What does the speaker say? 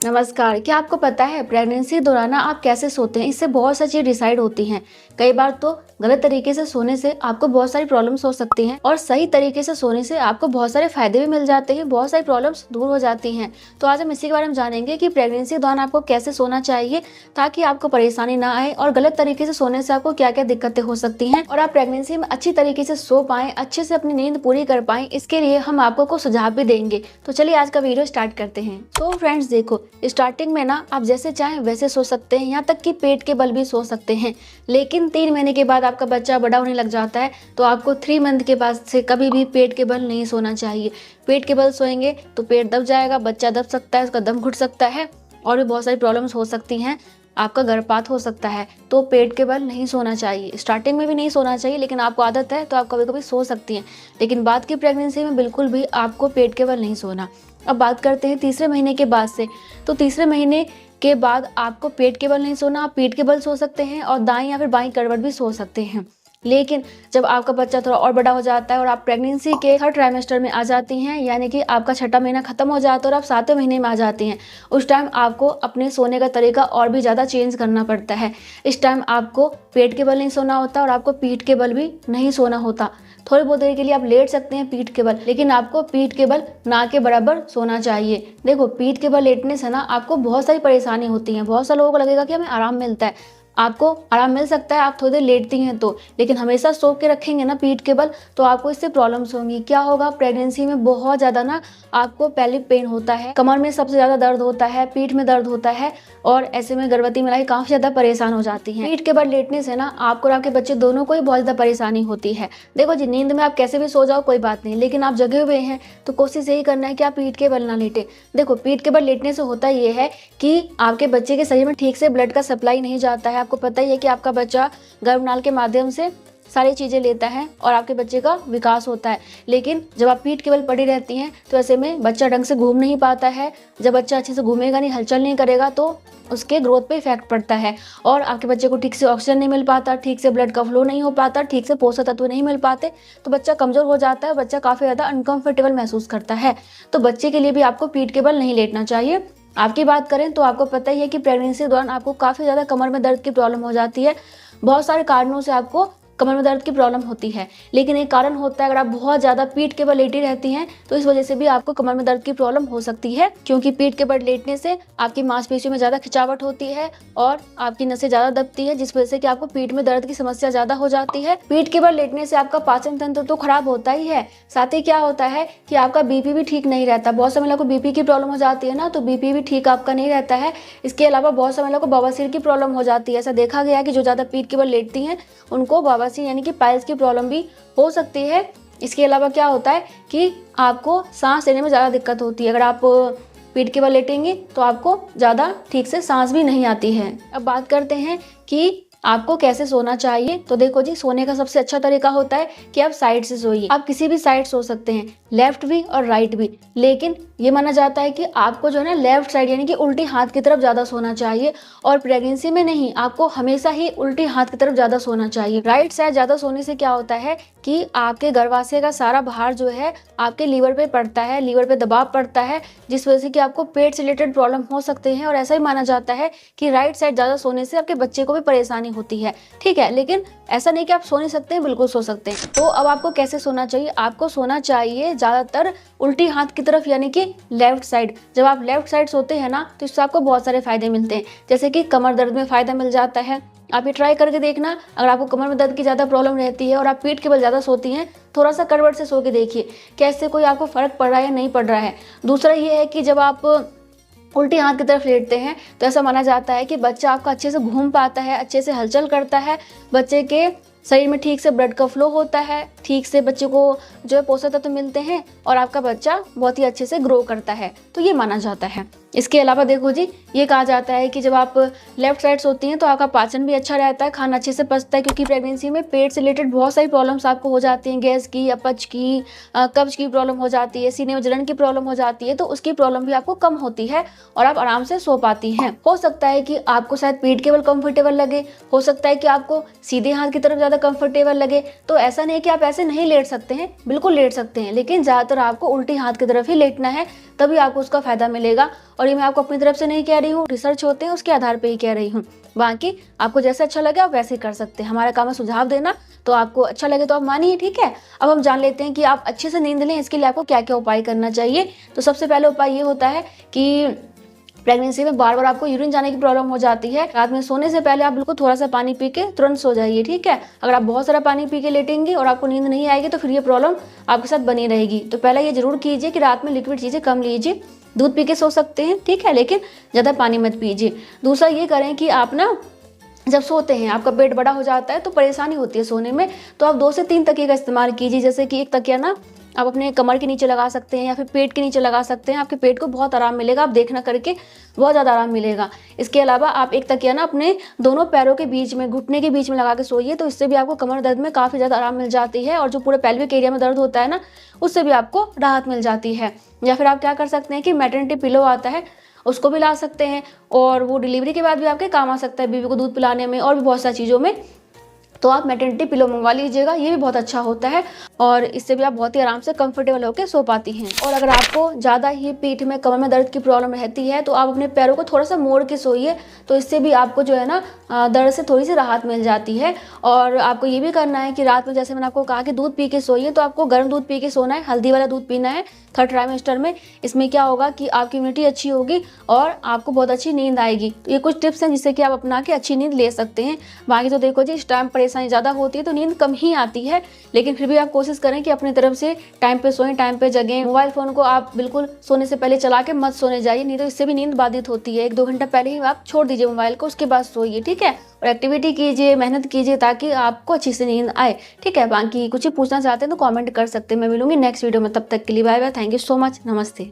नमस्कार। क्या आपको पता है प्रेगनेंसी दौरान आप कैसे सोते हैं, इससे बहुत सारी चीज़ें डिसाइड होती हैं। कई बार तो गलत तरीके से सोने से आपको बहुत सारी प्रॉब्लम्स हो सकती हैं और सही तरीके से सोने से आपको बहुत सारे फायदे भी मिल जाते हैं, बहुत सारी प्रॉब्लम्स दूर हो जाती हैं। तो आज हम इसी के बारे में जानेंगे कि प्रेगनेंसी दौरान आपको कैसे सोना चाहिए ताकि आपको परेशानी ना आए और गलत तरीके से सोने से आपको क्या क्या दिक्कतें हो सकती हैं और आप प्रेगनेंसी में अच्छी तरीके से सो पाएं, अच्छे से अपनी नींद पूरी कर पाएं। इसके लिए हम आपको कुछ सुझाव भी देंगे। तो चलिए आज का वीडियो स्टार्ट करते हैं। तो फ्रेंड्स देखो, स्टार्टिंग में ना आप जैसे चाहें वैसे सो सकते हैं, यहाँ तक कि पेट के बल भी सो सकते हैं। लेकिन 3 महीने के बाद आपका बच्चा बड़ा होने लग जाता है तो आपको 3 मंथ के बाद से कभी भी पेट के बल नहीं सोना चाहिए। पेट के बल सोएंगे तो पेट दब जाएगा, बच्चा दब सकता है, उसका दम घुट सकता है और भी बहुत सारी प्रॉब्लम्स हो सकती हैं। आपका गर्भपात हो सकता है। तो पेट के बल नहीं सोना चाहिए, स्टार्टिंग में भी नहीं सोना चाहिए। लेकिन आपको आदत है तो आप कभी कभी सो सकती हैं, लेकिन बाद की प्रेगनेंसी में बिल्कुल भी आपको पेट के बल नहीं सोना। अब बात करते हैं तीसरे महीने के बाद से। तो तीसरे महीने के बाद आपको पेट के बल नहीं सोना, आप पीठ के बल सो सकते हैं और दाएं या फिर बाएं करवट भी सो सकते हैं। लेकिन जब आपका बच्चा थोड़ा और बड़ा हो जाता है और आप प्रेगनेंसी के 3rd ट्राइमेस्टर में आ जाती हैं, यानी कि आपका 6वां महीना खत्म हो जाता है और आप 7वें महीने में आ जाती हैं, उस टाइम आपको अपने सोने का तरीका और भी ज़्यादा चेंज करना पड़ता है। इस टाइम आपको पेट के बल नहीं सोना होता और आपको पीठ के बल भी नहीं सोना होता। थोड़ी बहुत देर के लिए आप लेट सकते हैं पीठ के बल, लेकिन आपको पीठ के बल ना के बराबर सोना चाहिए। देखो, पीठ के बल लेटने से ना आपको बहुत सारी परेशानी होती है। बहुत सारे लोगों को लगेगा कि हमें आराम मिलता है। आपको आराम मिल सकता है आप थोड़ी देर लेटती हैं तो, लेकिन हमेशा सो के रखेंगे ना पीठ के बल तो आपको इससे प्रॉब्लम्स होंगी। क्या होगा, प्रेगनेंसी में बहुत ज़्यादा ना आपको पेल्विक पेन होता है, कमर में सबसे ज़्यादा दर्द होता है, पीठ में दर्द होता है और ऐसे में गर्भवती महिलाएं काफ़ी ज़्यादा परेशान हो जाती हैं। पीठ के बल लेटने से ना आपको और आपके बच्चे दोनों को ही बहुत ज़्यादा परेशानी होती है। देखो जी, नींद में आप कैसे भी सो जाओ कोई बात नहीं, लेकिन आप जगे हुए हैं तो कोशिश यही करना है कि आप पीठ के बल ना लेटे। देखो, पीठ के बल लेटने से होता ये है कि आपके बच्चे के शरीर में ठीक से ब्लड का सप्लाई नहीं जाता है। आपको पता ही है कि आपका बच्चा गर्भनाल के माध्यम से सारी चीज़ें लेता है और आपके बच्चे का विकास होता है। लेकिन जब आप पीठ के बल पड़ी रहती हैं तो ऐसे में बच्चा ढंग से घूम नहीं पाता है। जब बच्चा अच्छे से घूमेगा नहीं, हलचल नहीं करेगा तो उसके ग्रोथ पे इफेक्ट पड़ता है और आपके बच्चे को ठीक से ऑक्सीजन नहीं मिल पाता, ठीक से ब्लड का फ्लो नहीं हो पाता, ठीक से पोषक तत्व नहीं मिल पाते तो बच्चा कमज़ोर हो जाता है, बच्चा काफ़ी ज़्यादा अनकंफर्टेबल महसूस करता है। तो बच्चे के लिए भी आपको पीठ के बल नहीं लेटना चाहिए। आपकी बात करें तो आपको पता ही है कि प्रेगनेंसी के दौरान आपको काफ़ी ज़्यादा कमर में दर्द की प्रॉब्लम हो जाती है। बहुत सारे कारणों से आपको कमर में दर्द की प्रॉब्लम होती है, लेकिन एक कारण होता है अगर आप बहुत ज़्यादा पीठ के बल लेटी रहती हैं तो इस वजह से भी आपको कमर में दर्द की प्रॉब्लम हो सकती है, क्योंकि पीठ के बल लेटने से आपकी मांसपेशियों में ज़्यादा खिंचावट होती है और आपकी नसें ज़्यादा दबती है, जिस वजह से कि आपको पीठ में दर्द की समस्या ज़्यादा हो जाती है। पीठ के बल लेटने से आपका पाचन तंत्र तो खराब होता ही है, साथ ही क्या होता है कि आपका बीपी भी ठीक नहीं रहता। बहुत समय को बीपी की प्रॉब्लम हो जाती है ना, तो बीपी भी ठीक आपका नहीं रहता है। इसके अलावा बहुत समय को बवासीर की प्रॉब्लम हो जाती है। ऐसा देखा गया कि जो ज़्यादा पीठ के बल लेटती हैं उनको बवासीर यानी कि पाइल्स की प्रॉब्लम भी हो सकती है। इसके अलावा क्या होता है कि आपको सांस लेने में ज़्यादा दिक्कत होती है। अगर आप पीठ के बल लेटेंगे तो आपको ज़्यादा ठीक से सांस भी नहीं आती है। अब बात करते हैं कि आपको कैसे सोना चाहिए। तो देखो जी, सोने का सबसे अच्छा तरीका होता है कि आप साइड से सोइए। आप किसी भी साइड सो सकते हैं, लेफ्ट भी और राइट भी, लेकिन ये माना जाता है कि आपको जो है ना लेफ्ट साइड यानी कि उल्टी हाथ की तरफ ज़्यादा सोना चाहिए। और प्रेगनेंसी में नहीं, आपको हमेशा ही उल्टी हाथ की तरफ ज़्यादा सोना चाहिए। राइट साइड ज़्यादा सोने से क्या होता है कि आपके गर्भाशय का सारा भार जो है आपके लीवर पे पड़ता है, लीवर पे दबाव पड़ता है, जिस वजह से कि आपको पेट से रिलेटेड प्रॉब्लम हो सकते हैं। और ऐसा ही माना जाता है कि राइट साइड ज़्यादा सोने से आपके बच्चे को भी परेशानी होती है। ठीक है, लेकिन ऐसा नहीं कि आप सो नहीं सकते हैं, बिल्कुल सो सकते हैं। तो अब आपको कैसे सोना चाहिए? आपको सोना चाहिए ज़्यादातर उल्टी हाथ की तरफ यानी कि लेफ्ट साइड। जब आप लेफ्ट साइड सोते हैं ना तो इससे आपको बहुत सारे फायदे मिलते हैं, जैसे कि कमर दर्द में फ़ायदा मिल जाता है। आप ये ट्राई करके देखना। अगर आपको कमर में दर्द की ज़्यादा प्रॉब्लम रहती है और आप पीठ के बल ज़्यादा सोती हैं, थोड़ा सा करवट से सो के देखिए कैसे कोई आपको फ़र्क पड़ रहा है या नहीं पड़ रहा है। दूसरा ये है कि जब आप उल्टी हाथ की तरफ लेटते हैं तो ऐसा माना जाता है कि बच्चा आपका अच्छे से घूम पाता है, अच्छे से हलचल करता है, बच्चे के शरीर में ठीक से ब्लड का फ्लो होता है, ठीक से बच्चे को जो है पोषक तत्व मिलते हैं और आपका बच्चा बहुत ही अच्छे से ग्रो करता है। तो ये माना जाता है। इसके अलावा देखो जी, ये कहा जाता है कि जब आप लेफ्ट साइड सोती हैं तो आपका पाचन भी अच्छा रहता है, खाना अच्छे से पचता है, क्योंकि प्रेगनेंसी में पेट से रिलेटेड बहुत सारी प्रॉब्लम्स आपको हो जाती हैं। गैस की, अपच की, कब्ज की प्रॉब्लम हो जाती है, सीने में जलन की प्रॉब्लम हो जाती है, तो उसकी प्रॉब्लम भी आपको कम होती है और आप आराम से सो पाती हैं। हो सकता है कि आपको शायद पीठ के बल कंफर्टेबल लगे, हो सकता है कि आपको सीधे हाथ की तरफ ज़्यादा कंफर्टेबल लगे। तो ऐसा नहीं कि आप ऐसे नहीं लेट सकते हैं, बिल्कुल लेट सकते हैं, लेकिन ज़्यादातर आपको उल्टी हाथ की तरफ ही लेटना है, तभी आपको उसका फ़ायदा मिलेगा और ये मैं आपको अपनी तरफ से नहीं कह रही हूँ, रिसर्च होते हैं उसके आधार पर ही कह रही हूँ। बाकी आपको जैसे अच्छा लगे आप वैसे ही कर सकते हैं। हमारा काम है सुझाव देना, तो आपको अच्छा लगे तो आप मानिए, ठीक है। अब हम जान लेते हैं कि आप अच्छे से नींद लें, इसके लिए आपको क्या क्या उपाय करना चाहिए। तो सबसे पहले उपाय ये होता है कि प्रेगनेंसी में बार बार आपको यूरिन जाने की प्रॉब्लम हो जाती है, रात में सोने से पहले आप बिल्कुल थोड़ा सा पानी पी के तुरंत सो जाइए, ठीक है। अगर आप बहुत सारा पानी पी के लेटेंगे और आपको नींद नहीं आएगी तो फिर ये प्रॉब्लम आपके साथ बनी रहेगी। तो पहले ये जरूर कीजिए कि रात में लिक्विड चीज़ें कम लीजिए, दूध पी के सो सकते हैं, ठीक है, लेकिन ज़्यादा पानी मत पीजिए। दूसरा ये करें कि आप ना जब सोते हैं आपका पेट बड़ा हो जाता है तो परेशानी होती है सोने में, तो आप 2 से 3 तकिए का इस्तेमाल कीजिए। जैसे कि एक तकिया ना आप अपने कमर के नीचे लगा सकते हैं या फिर पेट के नीचे लगा सकते हैं, आपके पेट को बहुत आराम मिलेगा, आप देखना करके बहुत ज़्यादा आराम मिलेगा। इसके अलावा आप एक तकिया ना अपने दोनों पैरों के बीच में, घुटने के बीच में लगा के सोइए, तो इससे भी आपको कमर दर्द में काफ़ी ज़्यादा आराम मिल जाती है, और जो पूरे पेल्विक एरिया में दर्द होता है ना, उससे भी आपको राहत मिल जाती है। या फिर आप क्या कर सकते हैं कि मैटरनिटी पिलो आता है उसको भी ला सकते हैं, और वो डिलीवरी के बाद भी आपके काम आ सकता है, बेबी को दूध पिलाने में और भी बहुत सारी चीज़ों में। तो आप मैटरनिटी पिलो मंगवा लीजिएगा, ये भी बहुत अच्छा होता है, और इससे भी आप बहुत ही आराम से कंफर्टेबल होकर सो पाती हैं। और अगर आपको ज़्यादा ही पीठ में, कमर में दर्द की प्रॉब्लम रहती है तो आप अपने पैरों को थोड़ा सा मोड़ के सोइए, तो इससे भी आपको जो है ना दर्द से थोड़ी सी राहत मिल जाती है। और आपको ये भी करना है कि रात में, जैसे मैंने आपको कहा कि दूध पी के सोइए, तो आपको गर्म दूध पी के सोना है, हल्दी वाला दूध पीना है 3rd ट्राइमेस्टर में। इसमें क्या होगा कि आपकी इम्यूनिटी अच्छी होगी और आपको बहुत अच्छी नींद आएगी। तो ये कुछ टिप्स हैं जिससे कि आप अपना के अच्छी नींद ले सकते हैं। बाकी तो देखो जी, इस टाइम परेशानी ज़्यादा होती है तो नींद कम ही आती है, लेकिन फिर भी आप कोशिश करें कि अपनी तरफ से टाइम पे सोएं, टाइम पे जगें। मोबाइल फ़ोन को आप बिल्कुल सोने से पहले चला के मत सोने जाइए, नहीं तो इससे भी नींद बाधित होती है। 1-2 घंटा पहले ही आप छोड़ दीजिए मोबाइल को, उसके बाद सोइए, ठीक है। और एक्टिविटी कीजिए, मेहनत कीजिए, ताकि आपको अच्छी से नींद आए, ठीक है। बाकी कुछ ही पूछना चाहते हैं तो कमेंट कर सकते हैं। मैं मिलूंगी नेक्स्ट वीडियो में, तब तक के लिए bye bye, thank you so much, नमस्ते।